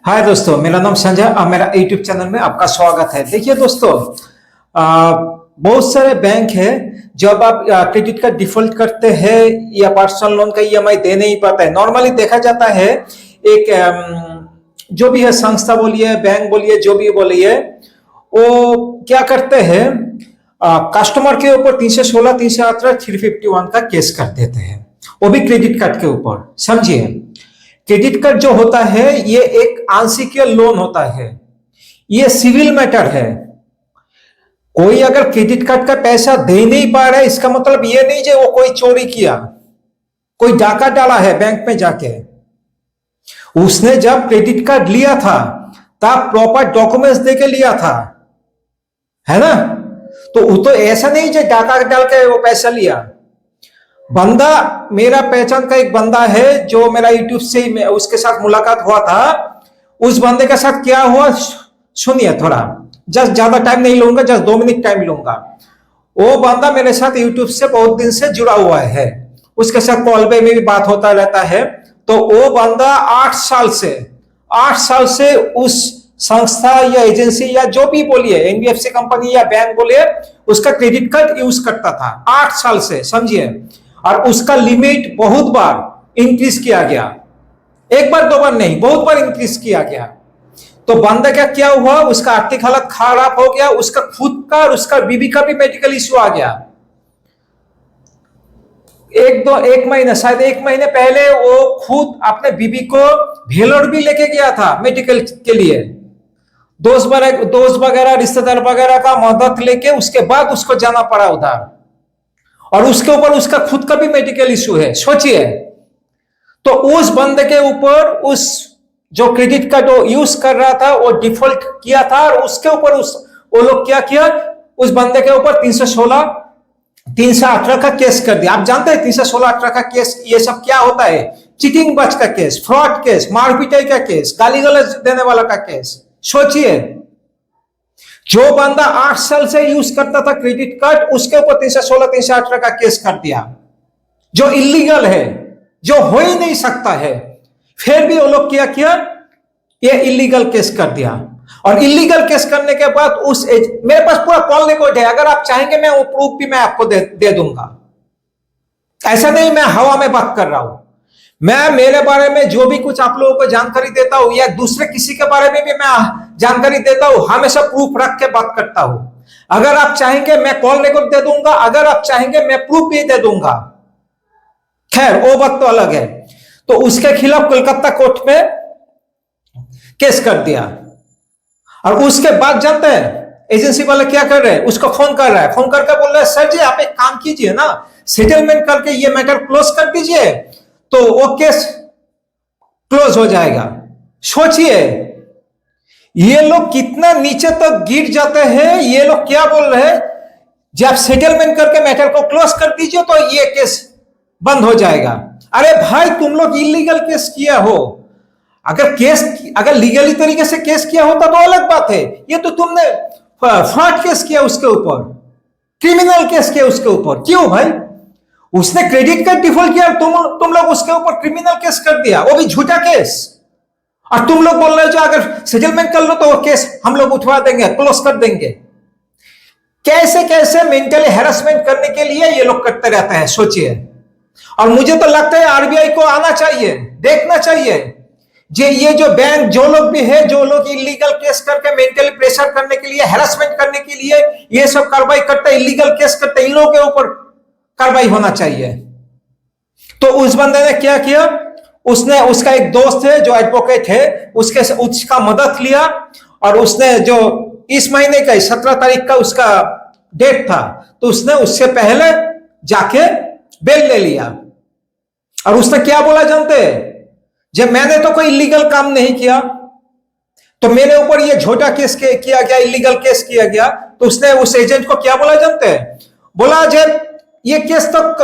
हाय दोस्तों, मेरा नाम संजय और मेरा यूट्यूब चैनल में आपका स्वागत है। देखिए दोस्तों, बहुत सारे बैंक है जब आप क्रेडिट कार्ड डिफॉल्ट करते हैं या पर्सनल लोन का ईएमआई दे नहीं पाता है। नॉर्मली देखा जाता है एक जो भी है संस्था बोलिए, बैंक बोलिए, जो भी बोलिए, वो क्या करते हैं, कस्टमर के ऊपर 316, 318, 351 का केस कर देते हैं, वो भी क्रेडिट कार्ड के ऊपर। समझिए, क्रेडिट कार्ड जो होता है ये एक अनसिक्योर्ड लोन होता है, ये सिविल मैटर है। कोई अगर क्रेडिट कार्ड का पैसा दे नहीं पा रहा है, इसका मतलब ये नहीं कि वो कोई चोरी किया, कोई डाका डाला है बैंक में जाके। उसने जब क्रेडिट कार्ड लिया था तब प्रॉपर डॉक्यूमेंट्स देके लिया था, है ना। तो वो तो ऐसा नहीं कि डाका डाल के वो पैसा लिया। बंदा, मेरा पहचान का एक बंदा है जो मेरा यूट्यूब से उसके साथ मुलाकात हुआ था। उस बंदे के साथ क्या हुआ सुनिए थोड़ा, जस्ट ज्यादा टाइम नहीं लूंगा, जस्ट 2 मिनट टाइम लूंगा। वो बंदा मेरे साथ यूट्यूब से बहुत दिन से जुड़ा हुआ है, उसके साथ कॉल पे में भी बात होता रहता है। तो वो बंदा 8 साल से उस संस्था या एजेंसी या जो भी बोलिए, एनबीएफसी कंपनी या बैंक बोलिए, उसका क्रेडिट कार्ड यूज करता था 8 साल से, समझिए। और उसका लिमिट बहुत बार इंक्रीज किया गया, एक बार दो बार नहीं, बहुत बार इंक्रीज किया गया। तो बंदा क्या क्या हुआ, उसका आर्थिक हालत खराब हो गया, उसका खुद का और उसका बीबी का भी मेडिकल इश्यू आ गया। एक महीने, शायद 1 महीने पहले वो खुद अपने बीबी को भेलोर भी लेके गया था मेडिकल के लिए। दोस्त वगैरह, रिश्तेदार वगैरह का मदद लेके उसके बाद उसको जाना पड़ा उधर, और उसके ऊपर उसका खुद का भी मेडिकल इश्यू है, सोचिए। तो उस बंदे के ऊपर, उस जो क्रेडिट कार्ड यूज कर रहा था वो डिफॉल्ट किया था, और उसके ऊपर वो लोग क्या किया, उस बंदे के ऊपर 316, 318 का केस कर दिया। आप जानते हैं 316, 18 का केस ये सब क्या होता है? चीटिंग बच का केस, फ्रॉड केस, मारपीटाई का केस, गाली गलौज देने वाला का केस। सोचिए, जो बंदा 8 साल से यूज करता था क्रेडिट कार्ड, उसके ऊपर 316, 318 का केस कर दिया, जो इलीगल है, जो हो ही नहीं सकता है। फिर भी वो लोग क्या किया, ये इलीगल केस कर दिया। और इलीगल केस करने के बाद मेरे पास पूरा कॉल रिकॉर्ड है, अगर आप चाहेंगे मैं वो प्रूफ भी मैं आपको दे दूंगा। ऐसा नहीं मैं हवा में बात कर रहा हूं, मैं मेरे बारे में जो भी कुछ आप लोगों को जानकारी देता हूं या दूसरे किसी के बारे में भी मैं जानकारी देता हूं, हमेशा प्रूफ रख के बात करता हूं। अगर आप चाहेंगे मैं कॉल रिकॉर्ड दे दूंगा, अगर आप चाहेंगे मैं प्रूफ भी दे दूंगा। खैर वो बात तो अलग है। तो उसके खिलाफ कोलकाता कोर्ट में केस कर दिया। और उसके बाद जानते हैं एजेंसी वाले क्या कर रहे हैं, उसको फोन कर रहा है, फोन करके बोल रहा है, सर जी आप एक काम कीजिए ना, सेटलमेंट करके ये मैटर क्लोज कर दीजिए, तो वो केस क्लोज हो जाएगा। सोचिए ये लोग कितना नीचे तक गिर जाते हैं। ये लोग क्या बोल रहे हैं, जब सेटलमेंट करके मैटर को क्लोज कर दीजिए तो ये केस बंद हो जाएगा। अरे भाई, तुम लोग इलीगल केस किया हो। अगर लीगली तरीके से केस किया होता तो अलग बात है। ये तो तुमने फ्रॉड केस किया, उसके ऊपर क्रिमिनल केस किया उसके ऊपर। क्यों भाई? उसने क्रेडिट कार्ड डिफॉल्ट किया, तुम लोग उसके ऊपर क्रिमिनल केस कर दिया, वो भी झूठा केस। और तुम लोग बोल रहे हो जो अगर सेटलमेंट कर लो तो वो केस हम लोग उठवा देंगे, क्लोज कर देंगे। कैसे कैसे मेंटली हैरेसमेंट करने के लिए ये लोग करते रहते हैं, सोचिए। और मुझे तो लगता है आरबीआई को आना चाहिए, देखना चाहिए ये जो बैंक, जो लोग भी है, जो लोग इलीगल केस करके मेंटली प्रेशर करने के लिए, हैरेसमेंट करने के लिए ये सब कार्रवाई करते, इलीगल केस करते, इन लोगों के ऊपर कार्रवाई होना चाहिए। तो उस बंदे ने क्या किया, उसका एक दोस्त है जो एडवोकेट है, उसका मदद लिया, और उसने जो इस महीने का 17 तारीख का उसका डेट था, तो उसने उससे पहले जाके बेल ले लिया। और उसने क्या बोला जानते हैं, जब मैंने तो कोई इलीगल काम नहीं किया, तो मेरे ऊपर ये झूठा केस किया गया, इलीगल केस किया गया। तो उसने उस एजेंट को क्या बोला जानते हैं, बोला जब ये केस तक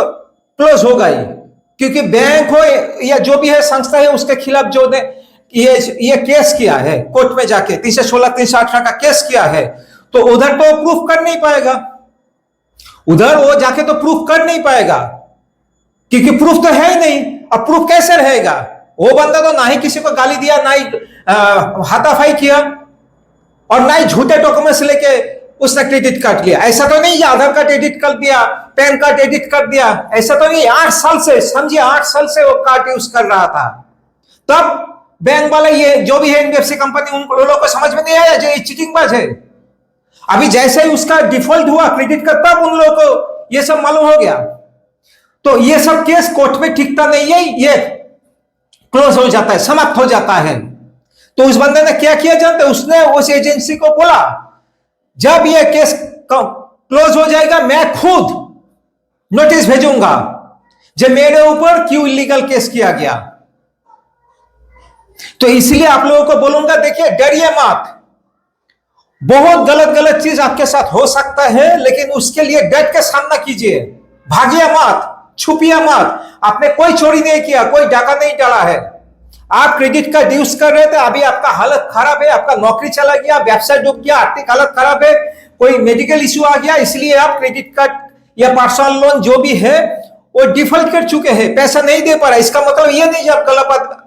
क्लोज होगा ही, क्योंकि बैंक हो या जो भी है संस्था है, उसके खिलाफ जो ने ये केस किया है कोर्ट में जाके, 316, 318 का केस किया है, तो उधर तो प्रूफ कर नहीं पाएगा, उधर वो जाके तो प्रूफ कर नहीं पाएगा, क्योंकि प्रूफ तो है ही नहीं। अब प्रूफ कैसे रहेगा? वो बंदा तो ना ही किसी को गाली दिया, ना ही हाथापाई किया, और ना ही झूठे डॉक्यूमेंट्स लेके उसने क्रेडिट कार्ड लिया। ऐसा तो नहीं आधार कार्ड एडिट कर दिया, पैन कार्ड एडिट कर दिया, ऐसा तो नहीं। 8 साल से, समझिए 8 साल से वो कार्ड यूज कर रहा था। तब बैंक वाले, ये जो भी है एनबीएफसी कंपनी, उन लोगों को समझ में नहीं आया जो ये चीटिंगबाज है। अभी जैसे ही उसका डिफॉल्ट हुआ क्रेडिट का, तब उन लोगों को ये सब मालूम हो गया। तो ये सब केस कोर्ट में टिकता नहीं है, ये क्लोज हो जाता है, समाप्त हो जाता है। तो उस बंदे ने क्या किया जानते, उसने उस एजेंसी को बोला, जब ये केस क्लोज हो जाएगा मैं खुद नोटिस भेजूंगा जो मेरे ऊपर क्यों इलीगल केस किया गया। तो इसलिए आप लोगों को बोलूंगा, देखिए डरिए मत। बहुत गलत गलत चीज आपके साथ हो सकता है, लेकिन उसके लिए डट के सामना कीजिए, भागिए मत, छुपिए मत। आपने कोई चोरी नहीं किया, कोई डाका नहीं डाला है। आप क्रेडिट कार्ड यूज कर रहे थे, अभी आपका हालत खराब है, आपका नौकरी चला गया, व्यवसाय डूब गया, आर्थिक हालत खराब है, कोई मेडिकल इश्यू आ गया, इसलिए आप क्रेडिट कार्ड या पर्सनल लोन जो भी है वो डिफॉल्ट कर चुके हैं, पैसा नहीं दे पा रहा। इसका मतलब ये नहीं आप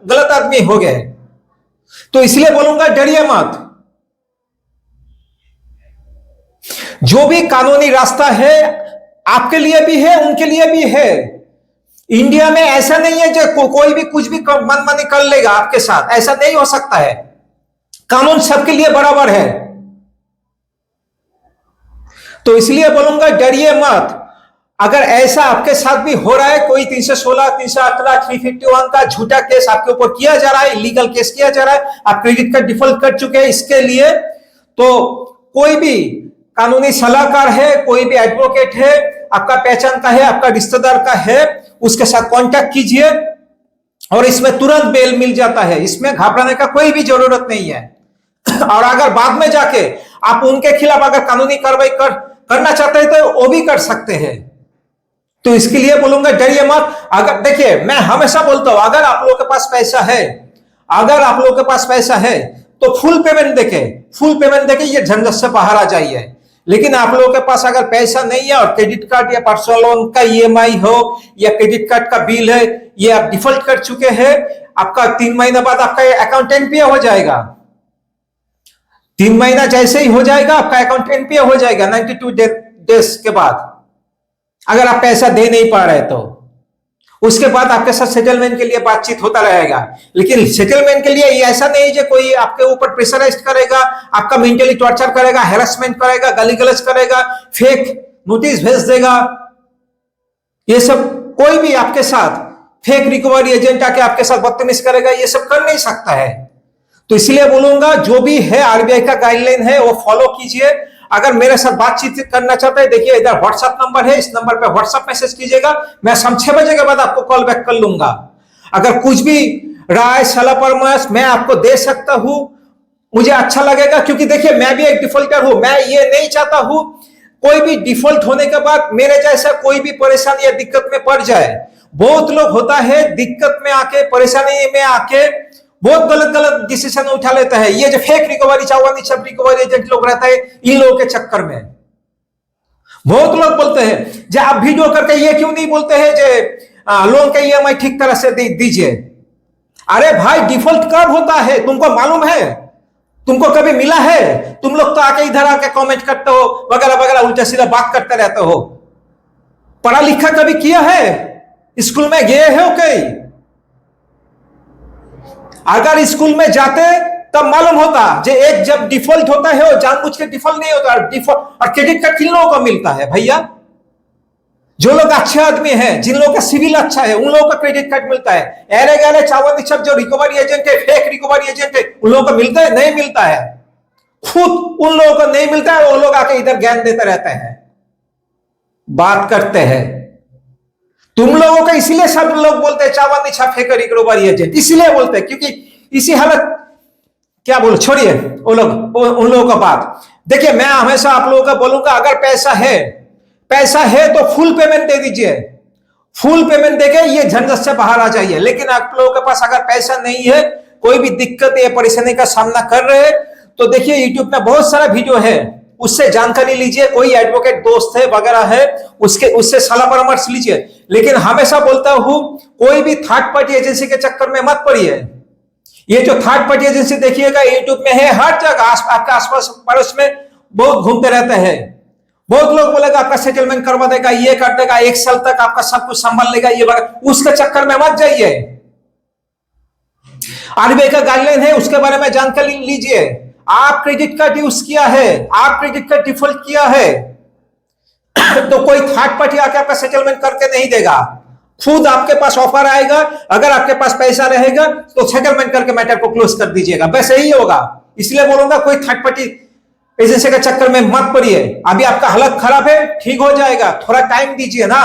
गलत आदमी हो गए। तो इसलिए बोलूंगा डरिए मत। जो भी कानूनी रास्ता है आपके लिए भी है, उनके लिए भी है। इंडिया में ऐसा नहीं है जो कोई भी कुछ भी मनमानी कर लेगा आपके साथ, ऐसा नहीं हो सकता है। कानून सबके लिए बराबर है। तो इसलिए बोलूंगा डरिए मत। अगर ऐसा आपके साथ भी हो रहा है, कोई 316, 318, 351 का झूठा केस आपके ऊपर किया जा रहा है, इलीगल केस किया जा रहा है, आप क्रेडिट कार्ड डिफॉल्ट कर चुके हैं, इसके लिए तो कोई भी कानूनी सलाहकार है, कोई भी एडवोकेट है, आपका पहचान का है, आपका रिश्तेदार का है, उसके साथ कांटेक्ट कीजिए और इसमें तुरंत बेल मिल जाता है। इसमें घबराने का कोई भी जरूरत नहीं है। और अगर बाद में जाके आप उनके खिलाफ अगर कानूनी कार्रवाई करना चाहते हैं तो वो भी कर सकते हैं। तो इसके लिए बोलूंगा डरिए मत। अगर देखिए, मैं हमेशा बोलता हूं, अगर आप लोगों के पास पैसा है, अगर आप लोगों के पास पैसा है तो फुल पेमेंट देके ये झंझट से बाहर आ जाइए। लेकिन आप लोगों के पास अगर पैसा नहीं है और क्रेडिट कार्ड या पर्सनल लोन का ईएमआई हो या क्रेडिट कार्ड का बिल है, ये आप डिफॉल्ट कर चुके हैं, आपका 3 महीने बाद आपका अकाउंट एनपीए हो जाएगा। 3 महीना जैसे ही हो जाएगा आपका अकाउंट एनपीए हो जाएगा 92 डेज के बाद, अगर आप पैसा दे नहीं पा रहे तो। उसके बाद आपके साथ सेटलमेंट के लिए बातचीत होता रहेगा। लेकिन सेटलमेंट के लिए ऐसा नहीं है कोई आपके ऊपर प्रेशराइज करेगा, आपका मेंटली टॉर्चर करेगा, हैरेसमेंट करेगा, गाली गलौज करेगा, फेक नोटिस भेज देगा। ये सब कोई भी आपके साथ फेक रिकवरी एजेंट आके आपके साथ बदतमीज करेगा, ये सब कर नहीं सकता है। तो इसलिए बोलूंगा, जो भी है आरबीआई का गाइडलाइन है वो फॉलो कीजिए। अगर मेरे साथ बातचीत करना चाहते हैं, देखिए इधर व्हाट्सएप नंबर है, इस नंबर पे व्हाट्सएप मैसेज कीजिएगा, मैं शाम 6 बजे के बाद आपको कॉल बैक कर लूंगा। अगर कुछ भी राय सलाह परामर्श मैं आपको दे सकता हूं, मुझे अच्छा लगेगा, क्योंकि देखिए मैं भी एक डिफॉल्टर हूं। मैं ये नहीं चाहता हूं कोई भी डिफॉल्ट होने के बाद मेरे जैसा कोई भी परेशानी या दिक्कत में पड़ जाए। बहुत लोग होता है दिक्कत में आके, परेशानी में आके बहुत गलत गलत डिसीजन उठा लेता है। ये जो फेक रिकवरी, चावनी सब रिकवरी एजेंट लोग रहता है, इन लोगों के चक्कर में बहुत लोग बोलते हैं जो आप वीडियो करके ये क्यों नहीं बोलते हैं जो लोन का ईएमआई ठीक तरह से दीजिए। अरे भाई, डिफॉल्ट कब होता है तुमको मालूम है? तुमको कभी मिला है? तुम लोग तो आके इधर आके कमेंट करते हो, वगैरह वगैरह, उल्टा सीधा बात करते रहते हो। पढ़ा लिखा कभी किया है? स्कूल में गए हो कहीं? अगर स्कूल में जाते तब मालूम होता जे एक जब डिफॉल्ट होता है वो जानबूझ के डिफॉल्ट नहीं होता। डिफॉल्ट और क्रेडिट कार्ड किन लोगों को मिलता है भैया? जो लोग अच्छे आदमी हैं, जिन लोगों का सिविल अच्छा है, उन लोगों का क्रेडिट कार्ड मिलता है। अरे गहरे चावल सब जो रिकवरी एजेंट है, फेक रिकवरी एजेंट है, उन लोगों को मिलता है? नहीं मिलता है। खुद उन लोगों को नहीं मिलता है, वो लोग आके इधर ज्ञान देते रहते हैं, बात करते हैं। तुम लोगों को इसलिए सब लोग बोलते हैं चावल फेक रिकवरी एजेंट, इसलिए बोलते हैं क्योंकि इसी हालत, क्या बोलो, छोड़िए वो लोग उन लोगों का बात। देखिए, मैं हमेशा आप लोगों को बोलूंगा, अगर पैसा है तो फुल पेमेंट दे दीजिए। फुल पेमेंट देके ये झंझट से बाहर आ जाइए। लेकिन आप लोगों के पास अगर पैसा नहीं है, कोई भी दिक्कत या परेशानी का सामना कर रहे हैं, तो देखिए यूट्यूब में बहुत सारा वीडियो है, उससे जानकारी लीजिए, कोई एडवोकेट दोस्त है वगैरह है उससे सलाह परामर्श लीजिए। लेकिन हमेशा बोलता हूं, कोई भी थर्ड पार्टी एजेंसी के चक्कर में मत पड़िए। ये जो थर्ड पार्टी एजेंसी देखिएगा यूट्यूब में है, हर जगह आपके आसपास पड़ोस में बहुत घूमते रहते हैं। बहुत लोग बोलेगा आपका सेटलमेंट करवा देगा, ये कर देगा, 1 साल तक आपका सब कुछ संभाल लेगा, ये उसके चक्कर में मत जाइए। आरबीआई का गाइडलाइन है, उसके बारे में जानकारी लीजिए। आप क्रेडिट कार्ड यूज किया है, आप क्रेडिट कार्ड डिफॉल्ट किया है तो कोई थर्ड पार्टी आके आपका सेटलमेंट करके नहीं देगा। खुद आपके पास ऑफर आएगा, अगर आपके पास पैसा रहेगा तो सेटलमेंट करके मैटर को क्लोज कर दीजिएगा, बस यही होगा। इसलिए बोलूंगा कोई थर्ड पार्टी एजेंसी के चक्कर में मत पड़िए। अभी आपका हालत खराब है, ठीक हो जाएगा, थोड़ा टाइम दीजिए ना।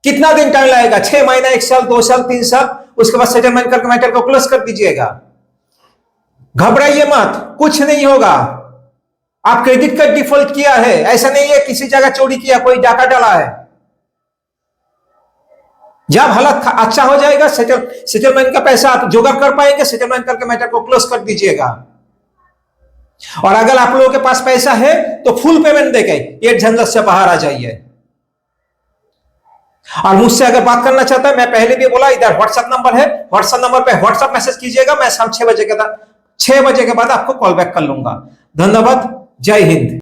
कितना दिन टाइम लगेगा? 6 महीना, 1 साल, 2 साल, 3 साल, उसके बाद सेटलमेंट करके मैटर को क्लोज कर दीजिएगा। घबराइए मत, कुछ नहीं होगा। आप क्रेडिट कार्ड डिफॉल्ट किया है, ऐसा नहीं है किसी जगह चोरी किया, कोई डाका डाला है। जब हालत अच्छा हो जाएगा, सेटलमेंट का पैसा आप जुगाड़ कर पाएंगे, सेटलमेंट करके मैटर को क्लोज कर दीजिएगा। और अगर आप लोगों के पास पैसा है तो फुल पेमेंट देके ये झंझट से बाहर आ जाइए। और मुझसे अगर बात करना चाहता है, मैं पहले भी बोला, इधर व्हाट्सएप नंबर है, व्हाट्सएप नंबर पे व्हाट्सएप मैसेज कीजिएगा, मैं शाम 6 बजे के बाद आपको कॉल बैक कर लूंगा। धन्यवाद, जय हिंद।